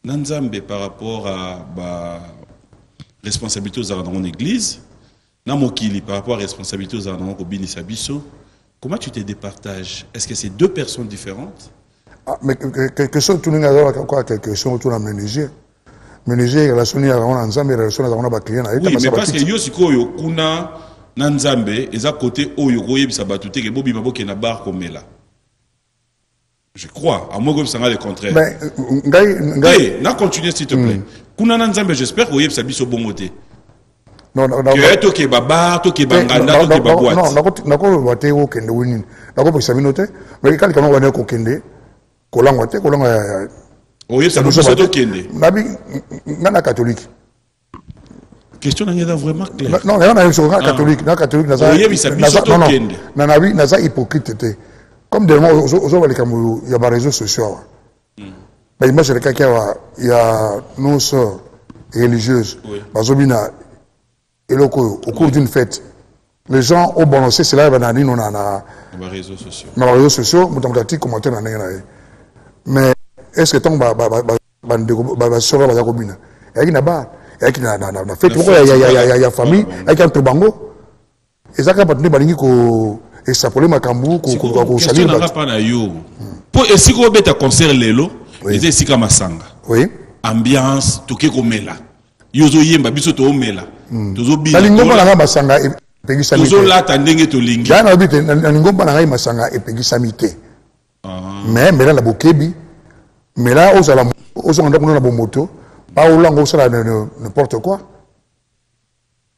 Nzambe par rapport à la responsabilité aux arnaques en église. Namokili par rapport à la responsabilité aux arnaques au Bini Sabiso. Comment tu te départages? Est-ce que c'est deux personnes différentes? Ah, mais quelque chose, tout le monde a quoi, quelque chose autour de la ménagère. Ménager, relation avec Nzambe, relation avec client. Oui, mais parce que yo sikoyo kuna Nzambe, et à côté oyo goye bisabatute que bobi mabo na bar comme là. Je crois, à moi que ça va le contraire. Mais hey, na continuer s'il te plaît. Kuna Nzambe, j'espère que oye bisabiso bongote. Non, que to ke baba, to ke banganda, to ke babouat. Non, nako wate o kende winin. Nako bisabinote, mais quand on va ko kende, kolangwate, kolanga. Oui, ça nous fait de Kende. Nana catholique. Question n'est vraiment claire. Non, il y a un catholique. Non, catholique. Non, non, hypocrite. Comme des mots, il y a des réseaux sociaux. Mais moi, c'est le cas il y a nos sœurs religieuses. Au cours d'une fête, Les gens ont balancé cela dans les réseaux sociaux. Dans les réseaux sociaux, commentaire mais est-ce que tant il y a famille, il y a Tobango. Et ça, quand on et ça pour les macambou, question n'a pas na yo. Pour essayer qu'on bête à concert lelo, ils essaient comme Masanga. Oui. Ambiance, tout qui comme là. Yozo yemba biso to omela. Tozo bi. La lingomba na Masanga et pegisa mite. Tozo la tandenge to lingi. Ya na bite na lingomba na Masanga et pegisa mite. Mais là la bokebi, mais là aux ala aux on a bon moto, pas au lango ça n'importe quoi.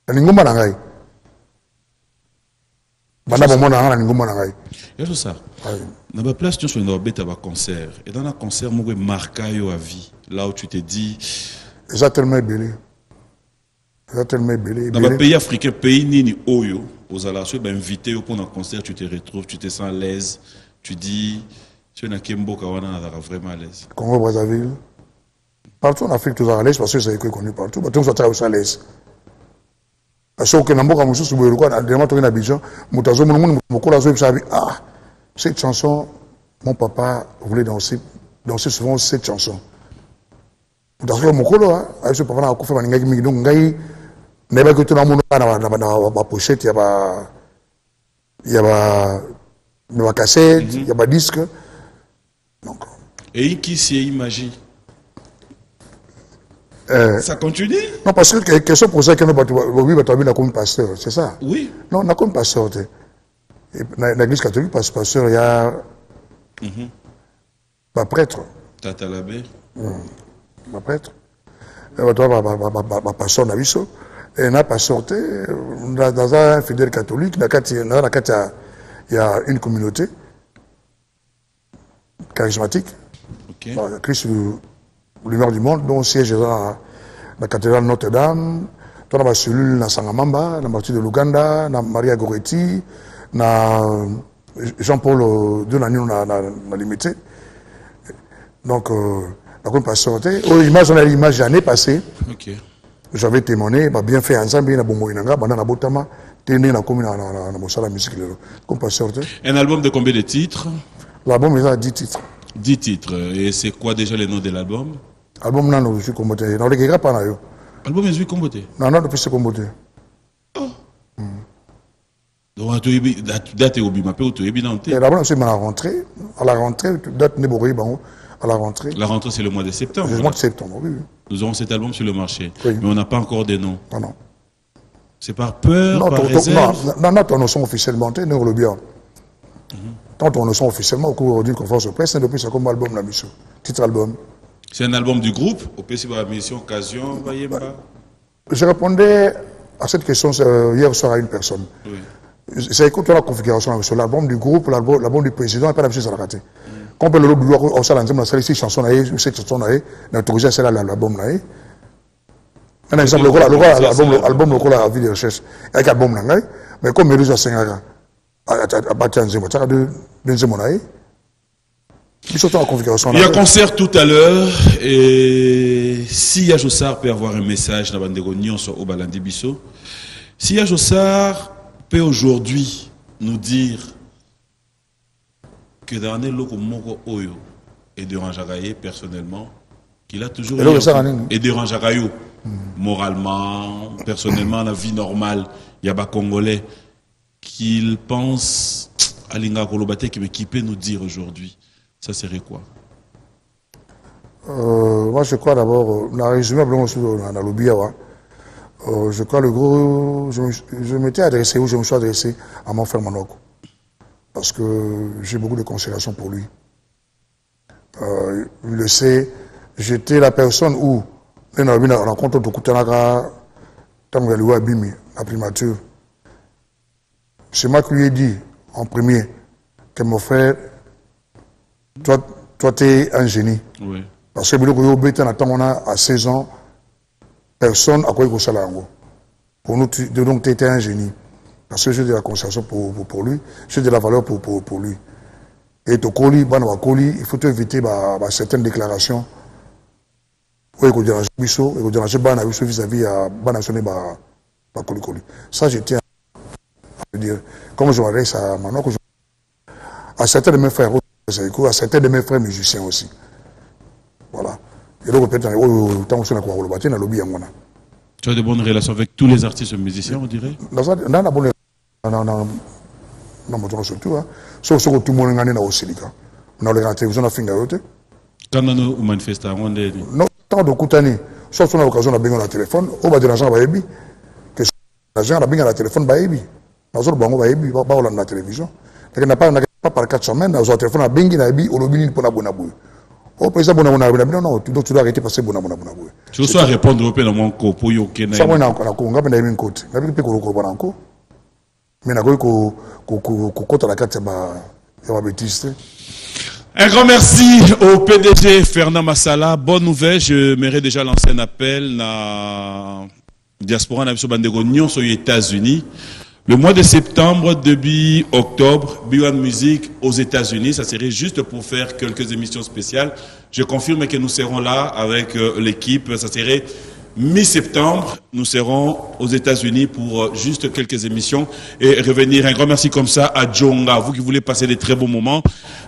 La lingomba na ngai. Et ça. Dans la place, tu as un concert. Et dans un concert, tu as marqué à vie. Là où tu te dis. C'est tellement belé. C'est tellement belé. Dans le pays africain, pays ni oyo, aux alassures, invité pour un concert, tu te retrouves, tu te sens à l'aise. Tu dis, tu es Kembo Kawana, vraiment à l'aise. Congo Brazzaville. Partout en Afrique, tu es à l'aise parce que c'est connu partout. Mais tu es à l'aise. Parce que cette chanson, mon papa voulait danser souvent cette chanson. Dans le mokolo, ce papa a fait une pochette, il y a des cassettes, il y a des disques. Et qui s'y imagine? Ça continue? Non, parce que question pour ça que nous avons comme pasteur, c'est ça? Oui. Non, on a comme pasteur. Dans l'église catholique, pasteur, il y a un prêtre. Tata l'abbé. Un prêtre. Il y a un pasteur Naviso. Et il y a un pasteur dans un fidèle catholique. Il y a une communauté charismatique. Christ, lumière du monde, dont siège dans la cathédrale Notre-Dame, dans la cellule de Sangamamba, dans la partie de l'Ouganda, dans Maria Goretti, dans Jean-Paul II, dans limité. Donc, la grande pasteur, l'image l'année passée, j'avais témoigné, bien fait ensemble, il y a bon moyen, dans la Botama, téné dans la musique, comme pasteur. Un album de combien de titres? L'album, il a 10 titres. 10 titres. Et c'est quoi déjà le nom de l'album? Album non, je suis comboté. Non, les gars pas là. Album je suis comboté. Non, non, depuis c'est comboté. Oh. Donc tu date au bima peu tu es bien en tête. L'album c'est à la rentrée. À la rentrée, date ne bourri bon. À la rentrée. La rentrée c'est le mois de septembre. Le mois de septembre, oui. Nous aurons cet album sur le marché. Oui. Mais on n'a pas encore de nom. Non, non. C'est par peur, non, par réserve. Non, ton notion officiellement, tu nous le bien. Tant on le sent officiellement au cours d'une conférence de presse, depuis c'est comme album la mission, titre album. C'est un album du groupe, au PC la mission, occasion, voyez pas. Je répondais à cette question hier soir à une personne. Oui. C'est écoute la configuration sur l'album du groupe, l'album du président et pas la mission sur la raté. Quand on peut le vouloir au sein de la série chanson ou cette chanson là, l'autorisation c'est là l'album là. Un exemple l'album le la vie de recherche avec album là, mais comme Médusa Sengara. Il y a concert tout à l'heure et si Yajossar peut avoir un message dans Bandegonion sur Obalandi Bisso, si Yajossar peut aujourd'hui nous dire que dans les locaux Moko Oyo et de Ranjagaye personnellement, qu'il a toujours et de Ranjagayo moralement, personnellement, la vie normale, il y a pas Congolais qu'il pense à Linga Kolobate qui peut nous dire aujourd'hui, ça serait quoi? Moi je crois d'abord, on a résumé dans l'Obiawa, je crois le gros, je m'étais adressé ou je me suis adressé à mon frère Manoko, parce que j'ai beaucoup de considération pour lui. Il le sait, j'étais la personne où on a eu la rencontre de Koutanaka, Tangalou Abimi, la primature. C'est moi qui lui ai dit en premier que mon frère, toi tu es un génie. Oui. Parce que on a à 16 ans, personne n'a quoi que ça. Pour nous, donc tu étais un génie. Parce que j'ai de la considération pour lui, j'ai de la valeur pour lui. Et il faut éviter certaines déclarations. Oui, il faut déranger vis-à-vis de ça, je tiens comme je m'adresse à Manon, à certains de mes frères, à certains de mes frères musiciens aussi. Voilà. Et donc, peut-être, tu as de bonnes relations avec tous les artistes musiciens, on dirait? Non, surtout, sauf que tout le monde est aussi. On a la télévision à Finga. Quand on a manifesté, on est. Non, tant de Koutani, sauf qu'on a l'occasion de bien le téléphone, on va de l'argent à Baébi. Que l'argent a bien le téléphone Baébi. Nous avons Baébi, on va la télévision. On n'a pas par 4 semaines, nous avons un téléphone à Bengi, Baébi, au lobby pour la Bonabou. Au président Bonabou, non, tu dois arrêter de passer Bonabou. Tu dois répondre au pénomène encore pour y aucun. Ça, on a encore, on a une côte. On a une côte. Mais on a une côte à la carte, c'est ma bêtise. Un grand merci au PDG Fernand Massala. Bonne nouvelle, je mérite déjà lancé un appel à la diaspora aux États-Unis. Le mois de septembre, début octobre, B1 Music aux États-Unis, ça serait juste pour faire quelques émissions spéciales. Je confirme que nous serons là avec l'équipe. Ça serait mi-septembre, nous serons aux États-Unis pour juste quelques émissions et revenir. Un grand merci comme ça à Djonga, vous qui voulez passer des très beaux moments.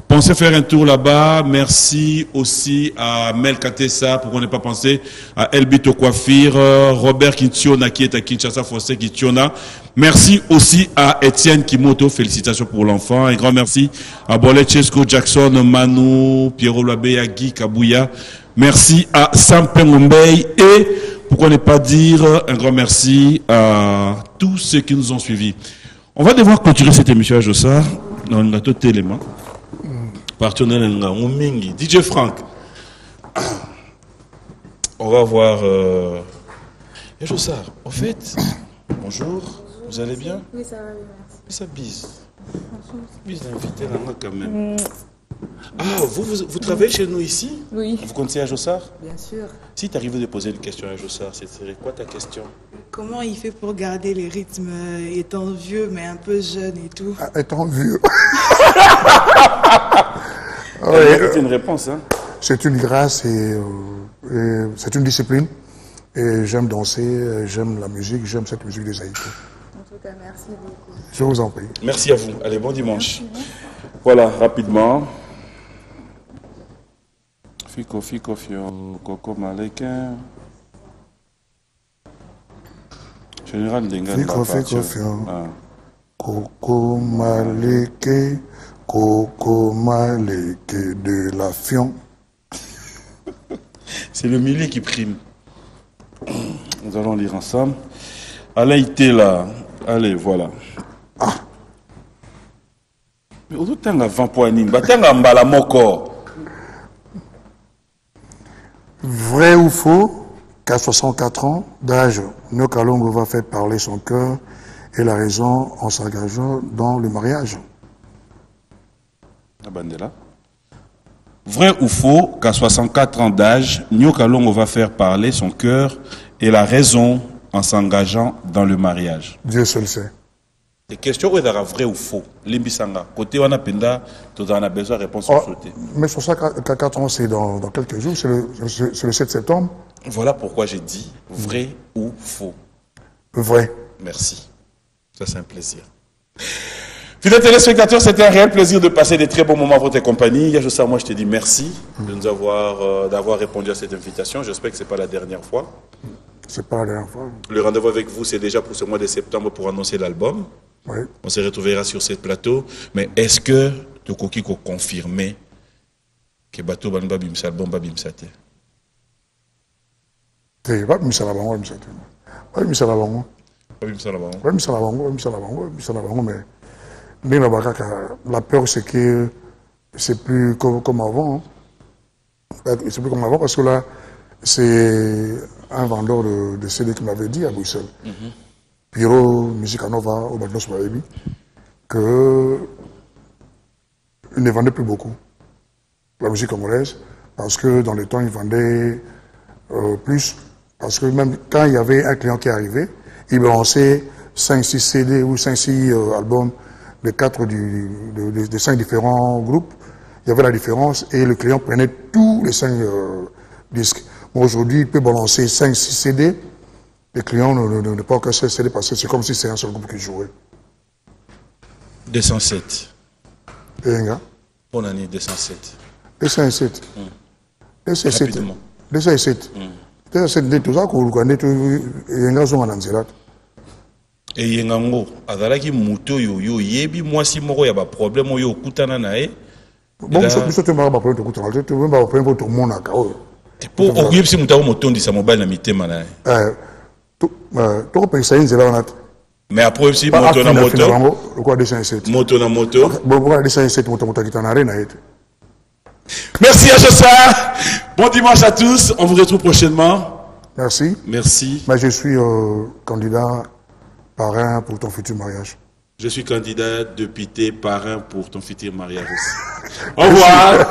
Pensez faire un tour là-bas. Merci aussi à Mel Katessa, pourquoi ne pas penser à Elbito Coiffure, Robert Kintiona qui est à Kinshasa, Fossé Kintiona. Merci aussi à Étienne Kimoto, félicitations pour l'enfant. Un grand merci à Bolet Chesco, Jackson, Manu, Pierrot Labeya, Guy Kabouya. Merci à Sampé Ngombei et pourquoi ne pas dire un grand merci à tous ceux qui nous ont suivis. On va devoir continuer cette émission à Jossard dans le gâteau Téléma. Partenaire DJ Franck. On va voir. Jossard, en fait, bonjour, vous allez bien? Oui, ça va bien, merci. Ça bise. Bise d'inviter là quand même. Ah, vous travaillez chez nous ici? Oui. Vous connaissez Jossard? Bien sûr. Si tu arrives de poser une question à Jossard, c'est quoi ta question? Comment il fait pour garder les rythmes étant vieux mais un peu jeune et tout? Étant vieux. C'est une réponse, hein? C'est une grâce et c'est une discipline. Et j'aime danser, j'aime la musique, j'aime cette musique des Haïtis. En tout cas, merci beaucoup. Je vous en prie. Merci à vous. Allez, bon dimanche. Voilà, rapidement. Fico, Coco Maleka. Général Denga. Fico, Coco Maleke, Coco Maleke de la Fion. C'est le milieu qui prime. Nous allons lire ensemble. Allez, il là. Allez, voilà. Ah. Mais au temps, il y a 20 points. Vrai ou faux qu'à 64 ans d'âge, Nyokalongo va faire parler son cœur et la raison en s'engageant dans le mariage? Vrai ou faux qu'à 64 ans d'âge, Nyokalongo va faire parler son cœur et la raison en s'engageant dans le mariage? Dieu seul sait. Les questions, est vrai ou faux? Limbisanga. Côté on a penda, tu en as besoin de réponse sur sauter. Mais 64 ans, c'est dans quelques jours, c'est le 7 septembre. Voilà pourquoi j'ai dit vrai ou faux. Vrai. Merci. Ça, c'est un plaisir. Fidèles téléspectateurs, c'était un réel plaisir de passer des très bons moments à votre compagnie. Yajosa, moi, je te dis merci de nous d'avoir répondu à cette invitation. J'espère que ce n'est pas la dernière fois. C'est pas la dernière fois. Le rendez-vous avec vous, c'est déjà pour ce mois de septembre pour annoncer l'album. Oui. On se retrouvera sur ce plateau. Mais est-ce que tu as confirmé que Bato Banba Bimsa, l'album Babimsate? C'est pas Bimsa la Bango, Bimsate. Pas Bimsa la Bango. Pas Bimsa la Bango. Pas Bimsa la Bango, Bimsa la Bango, Bimsa la Bango, mais la peur, c'est que c'est plus comme avant. C'est plus comme avant parce que là, c'est un vendeur de CD qui m'avait dit à Bruxelles, Piro Musicanova au Bagnos Baebi, qu'il ne vendait plus beaucoup la musique congolaise parce que dans le temps, il vendait plus. Parce que même quand il y avait un client qui arrivait, il balançait 5-6 CD ou 5-6 albums de 5 différents groupes. Il y avait la différence et le client prenait tous les 5 disques. Aujourd'hui, il peut balancer 5-6 CD. Les clients ne pas que 16 CD parce que c'est comme si c'est un seul groupe qui jouait. 207. Enga. Bonne année 207. 207. 207. Rapidement. 207. 207 nde toza koluka nde yenga zonga na nzela. Et yengango azalaki moto yo yebi mwasi moko ya ba problème oyo okutana na ye. Bon biso te mara ba problème tokutana te ba problème po tomonaka oyo. Po okuyebisi moto ako motondisa mobile na mitema na ye. Tokopekisa ye nzela wana te. Mais après aussi moto na moto. Pourquoi 207? Moto na moto. Pourquoi 207 moto akitana arena ye te. Merci à Jossa. Bon dimanche à tous. On vous retrouve prochainement. Merci. Merci. Mais je suis candidat parrain pour ton futur mariage. Je suis candidat député parrain pour ton futur mariage aussi. Au revoir.